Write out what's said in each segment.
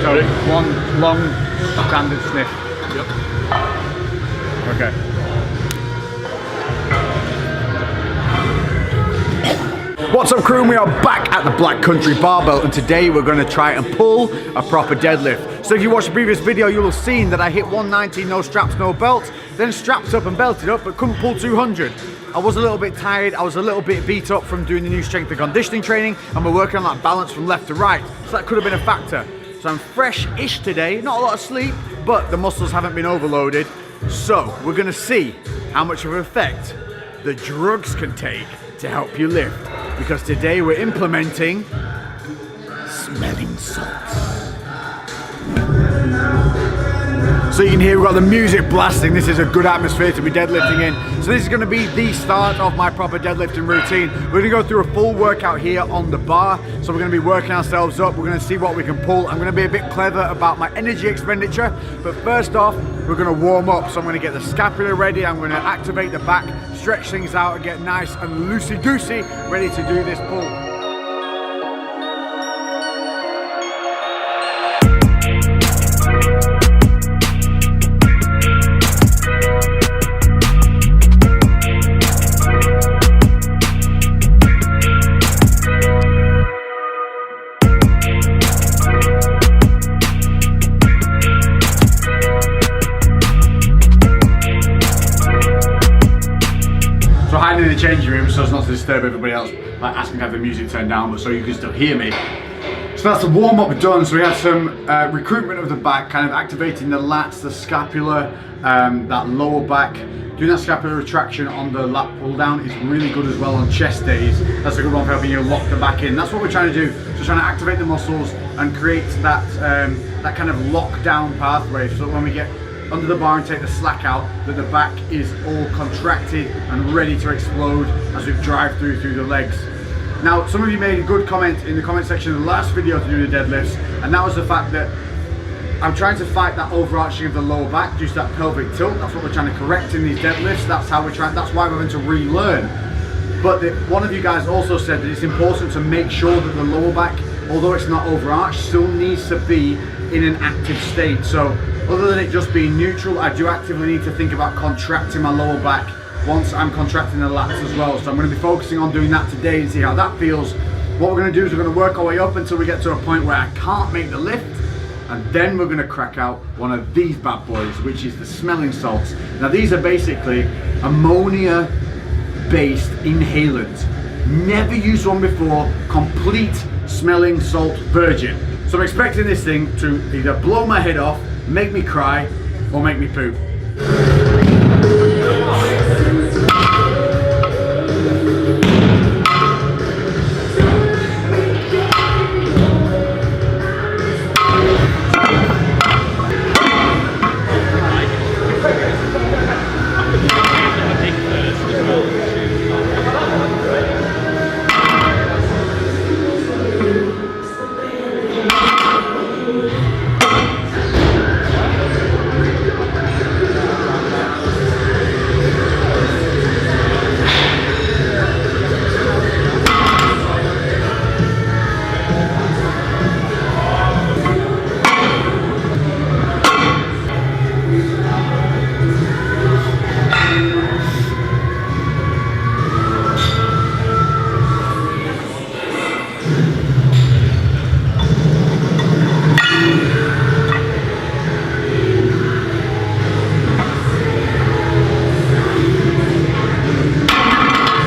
So one long standard sniff. Yep. Okay. What's up, crew? We are back at the Black Country Barbell, and today we're going to try and pull a proper deadlift. So if you watched the previous video, you will have seen that I hit 190, no straps, no belt, then strapped up and belted up, but couldn't pull 200. I was a little bit tired, I was a little bit beat up from doing the new strength and conditioning training, and we're working on that balance from left to right, so that could have been a factor. So I'm fresh-ish today, not a lot of sleep, but the muscles haven't been overloaded. So we're going to see how much of an effect the drugs can take to help you lift, because today we're implementing smelling salts. So you can hear we've got the music blasting. This is a good atmosphere to be deadlifting in. So this is going to be the start of my proper deadlifting routine. We're going to go through a full workout here on the bar. So we're going to be working ourselves up. We're going to see what we can pull. I'm going to be a bit clever about my energy expenditure. But first off, we're going to warm up. So I'm going to get the scapula ready. I'm going to activate the back, stretch things out, and get nice and loosey-goosey ready to do this pull. In the changing room so as not to disturb everybody else, like asking to have the music turned down, but so you can still hear me. So that's the warm up done. So we had some recruitment of the back, kind of activating the lats, the scapula, that lower back. Doing that scapular retraction on the lat pull down is really good as well on chest days. That's a good one for helping you lock the back in. That's what we're trying to do. So trying to activate the muscles and create that that kind of lockdown pathway, so that when we get under the bar and take the slack out, that the back is all contracted and ready to explode as we drive through the legs. Now, some of you made a good comment in the comment section of the last video to do the deadlifts, and that was the fact that I'm trying to fight that overarching of the lower back due to that pelvic tilt. That's what we're trying to correct in these deadlifts. That's how we're trying. That's why we're going to relearn. But one of you guys also said that it's important to make sure that the lower back, although it's not overarched, still needs to be in an active state. So other than it just being neutral, I do actively need to think about contracting my lower back once I'm contracting the lats as well. So I'm going to be focusing on doing that today and see how that feels. What we're going to do is we're going to work our way up until we get to a point where I can't make the lift, and then we're going to crack out one of these bad boys, which is the smelling salts. Now these are basically ammonia based inhalants. Never used one before, complete smelling salt virgin. So I'm expecting this thing to either blow my head off, make me cry, or make me poop.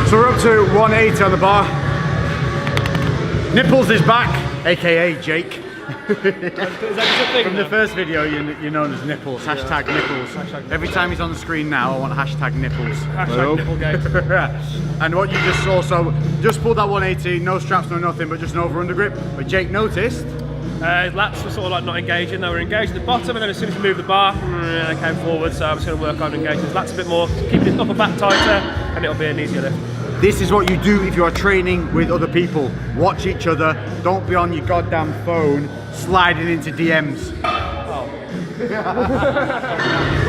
So we're up to 180 on the bar. Nipples is back, aka Jake. From the first video, you're known as Nipples. Hashtag Nipples. Hashtag Every time he's on the screen now, I want hashtag Nipples. Hashtag Nipplegate. And what you just saw, so just pulled that 180, no straps, no nothing, but just an over under grip. But Jake noticed. Lats were sort of like not engaging, they were engaged at the bottom, and then as soon as we moved the bar, they came forward, so I'm just going to work on engaging his lats a bit more, keeping his upper back tighter, and it'll be an easier lift. This is what you do if you are training with other people. Watch each other, don't be on your goddamn phone sliding into DMs. Oh. When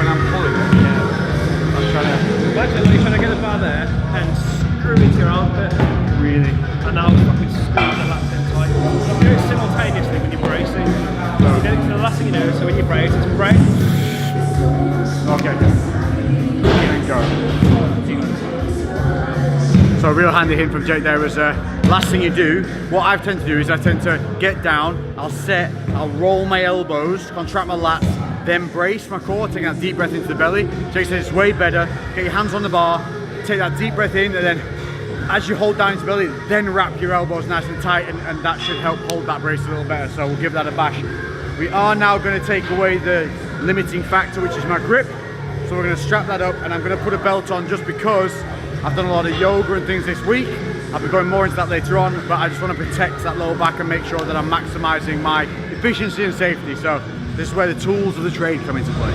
I'm pulling it, yeah. I'm trying to... Imagine you're trying to get the bar there and screw into your armpit. Really? And now it's fucking screwing the lats in tight. You do it simultaneously when you're bracing. So you get it you know, so when you brace, it's brace. Okay. And go. So a real handy hint from Jake there was last thing you do, what I tend to do is I tend to get down, I'll set, I'll roll my elbows, contract my lats, then brace my core, taking that deep breath into the belly. Jake says it's way better, get your hands on the bar, take that deep breath in, and then as you hold down into the belly, then wrap your elbows nice and tight, and that should help hold that brace a little better. So we'll give that a bash. We are now going to take away the limiting factor, which is my grip. So we're going to strap that up, and I'm going to put a belt on just because I've done a lot of yoga and things this week. I'll be going more into that later on, but I just want to protect that lower back and make sure that I'm maximizing my efficiency and safety. So this is where the tools of the trade come into play.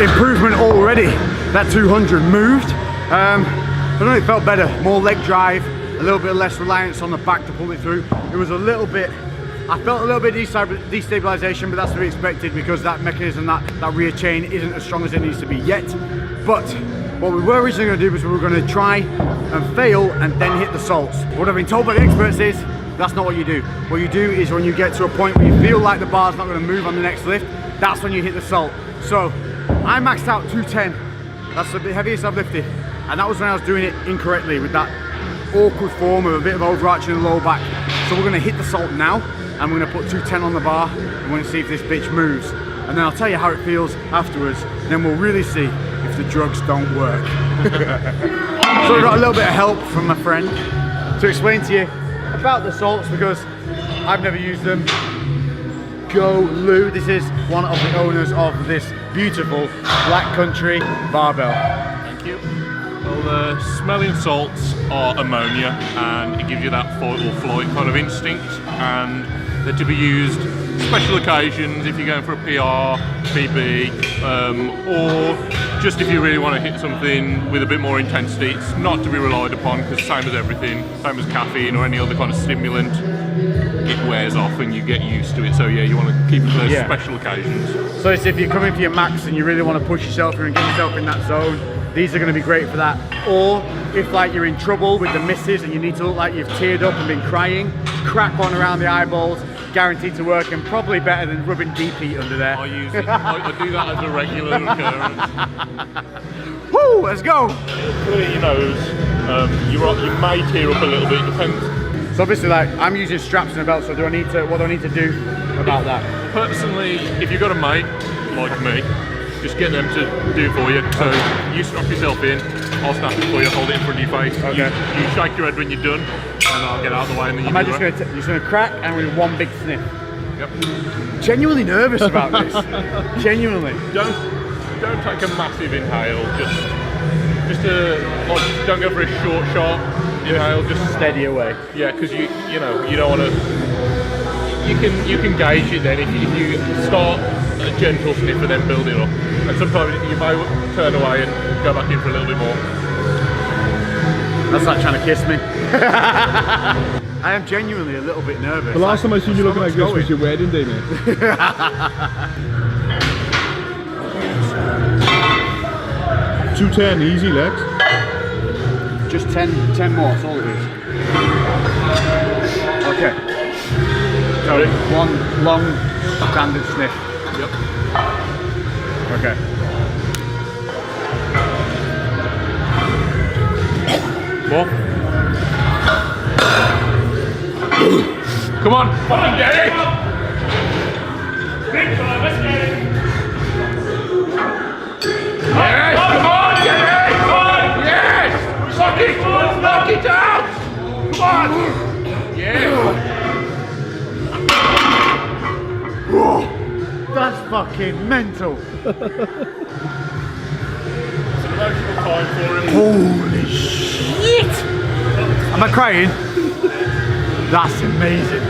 Improvement already. That 200 moved. I don't know, it felt better. More leg drive, a little bit less reliance on the back to pull it through. It was a little bit, I felt a little bit destabilization, but that's to be expected because that mechanism, that rear chain isn't as strong as it needs to be yet. But what we were originally going to do was we were going to try and fail and then hit the salts. What I've been told by the experts is that's not what you do. What you do is when you get to a point where you feel like the bar's not going to move on the next lift, that's when you hit the salt. So I maxed out 210. That's the heaviest I've lifted. And that was when I was doing it incorrectly with that awkward form of a bit of overarching the lower back. So we're gonna hit the salt now, and we're gonna put 210 on the bar, and we're gonna see if this bitch moves. And then I'll tell you how it feels afterwards, and then we'll really see if the drugs don't work. So we got a little bit of help from my friend to explain to you about the salts because I've never used them. Go Lou, this is one of the owners of this beautiful Black Country barbell. Thank you. Well, the smelling salts are ammonia, and it gives you that fight or flight kind of instinct, and they're to be used special occasions if you're going for a PR, PB, or just if you really want to hit something with a bit more intensity. It's not to be relied upon because same as everything, same as caffeine or any other kind of stimulant, it wears off and you get used to it. So yeah, you want to keep it for those special occasions. So it's if you're coming for your max and you really want to push yourself and get yourself in that zone, these are going to be great for that. Or if like you're in trouble with the misses and you need to look like you've teared up and been crying, crack one around the eyeballs, guaranteed to work, and probably better than rubbing deep heat under there. I use it. I do that as a regular occurrence. Woo, let's go! Clear your nose. You may tear up a little bit, depends. So obviously, like, I'm using straps and a belt, so what do I need to do about that? Personally, if you've got a mate like me, just get them to do it for you. So you strap yourself in, I'll snap it for you, hold it in front of your face. Okay. You shake your head when you're done, and I'll get out of the way and then you do it. Just going to crack and with one big sniff. Yep. Genuinely nervous about this. Genuinely. Don't take a massive inhale. Just don't go for a short, sharp inhale. Just steady away. Yeah, because you don't want to. You can gauge it then if you start a gentle sniff and then build it up. And sometimes you may turn away and go back in for a little bit more. That's like trying to kiss me. I am genuinely a little bit nervous. The last time I seen you looking like this was your wedding day, mate. 210, easy legs. Just 10 more, that's all it is. Okay. So one long standard sniff. Yep. Okay. More. Come on, get it! Big time, let's get it! Yes, come on, get it! Come on! Yes! Knock it out! Come on! Yeah! That's fucking mental. Holy shit! Am I crying? That's amazing.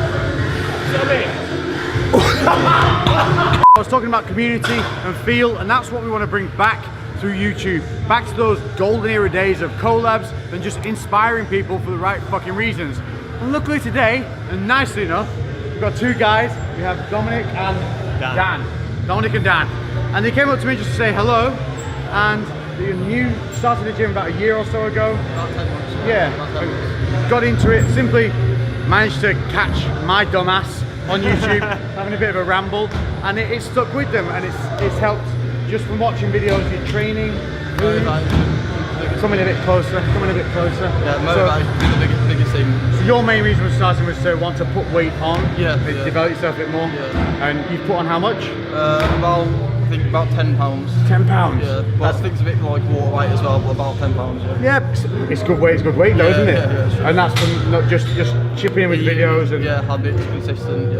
I was talking about community and feel, and that's what we want to bring back through YouTube. Back to those golden era days of collabs and just inspiring people for the right fucking reasons. And luckily today, and nicely enough, we've got two guys. We have Dominic and Dan. Dominic and Dan. And they came up to me just to say hello. And you started the gym about a year or so ago. About 10 months. Yeah. Got into it, simply managed to catch my dumbass on YouTube having a bit of a ramble, and it stuck with them, and it's helped just from watching videos, your training, coming a bit closer. Yeah, motivation is the biggest thing. So your main reason for starting was to want to put weight on, develop yourself a bit more, and you've put on how much? I think about £10. £10? Yeah, but I think it's a bit like water weight as well, but about £10, yeah. It's good weight though, isn't it? Yeah, sure. And that's from not just chipping in with videos and... Yeah, habits, consistent,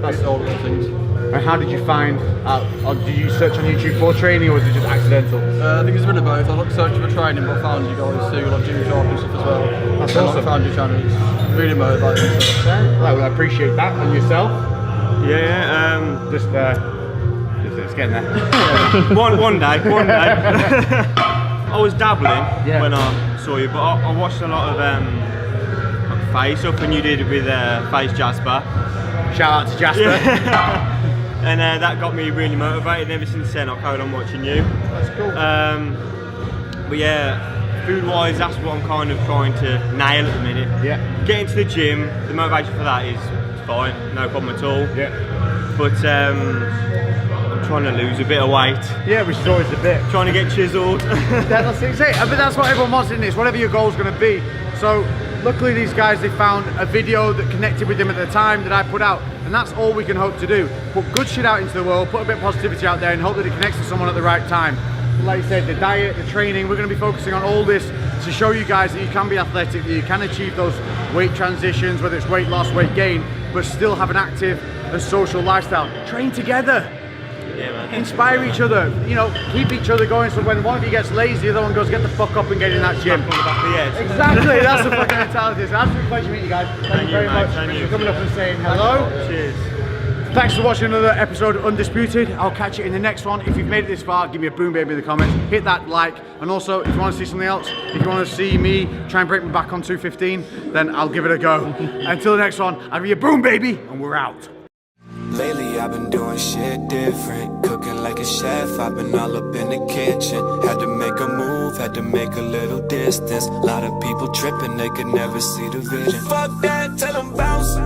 that's all those things. And how did you find out, or did you search on YouTube for training, or was it just accidental? I think it's a bit of both. I looked searching for training, but I found you guys too, like Jimmy Sharp and stuff as well. That's and awesome. I found your channel, it's really motivating. So. Well, I appreciate that. And yourself? Yeah, Just it's getting there. one day. I was dabbling when I saw you, but I watched a lot of Face Up, and you did it with Face Jasper. Shout out to Jasper. And that got me really motivated. Ever since then, I carried on watching you. That's cool. But yeah, food-wise, that's what I'm kind of trying to nail at the minute. Yeah. Getting to the gym, the motivation for that is fine, no problem at all. Yeah. But I'm trying to lose a bit of weight. Yeah, which is always the bit. Trying to get chiseled. That's it. But that's what everyone wants in this, whatever your goal's going to be. So luckily these guys, they found a video that connected with them at the time that I put out, and that's all we can hope to do. Put good shit out into the world, put a bit of positivity out there, and hope that it connects to someone at the right time. Like you said, the diet, the training, we're going to be focusing on all this to show you guys that you can be athletic, that you can achieve those weight transitions, whether it's weight loss, weight gain, but still have an active and social lifestyle. Train together. Yeah, man. Inspire each other, you know, keep each other going, so when one of you gets lazy, the other one goes, get the fuck up and get in that gym. On the back of the head. Exactly, that's the fucking mentality. It's an absolute pleasure meeting you guys. Thank you very much for coming up and saying hello. Cheers. Thanks for watching another episode of Undisputed. I'll catch you in the next one. If you've made it this far, give me a boom baby in the comments. Hit that like, and also if you want to see something else, if you want to see me try and break my back on 215, then I'll give it a go. Until the next one, I'll be a boom baby, and we're out. Lately I've been doing shit different, cooking like a chef, I've been all up in the kitchen. Had to make a move, had to make a little distance. A lot of people tripping, they could never see the vision. Fuck that, tell them bounce.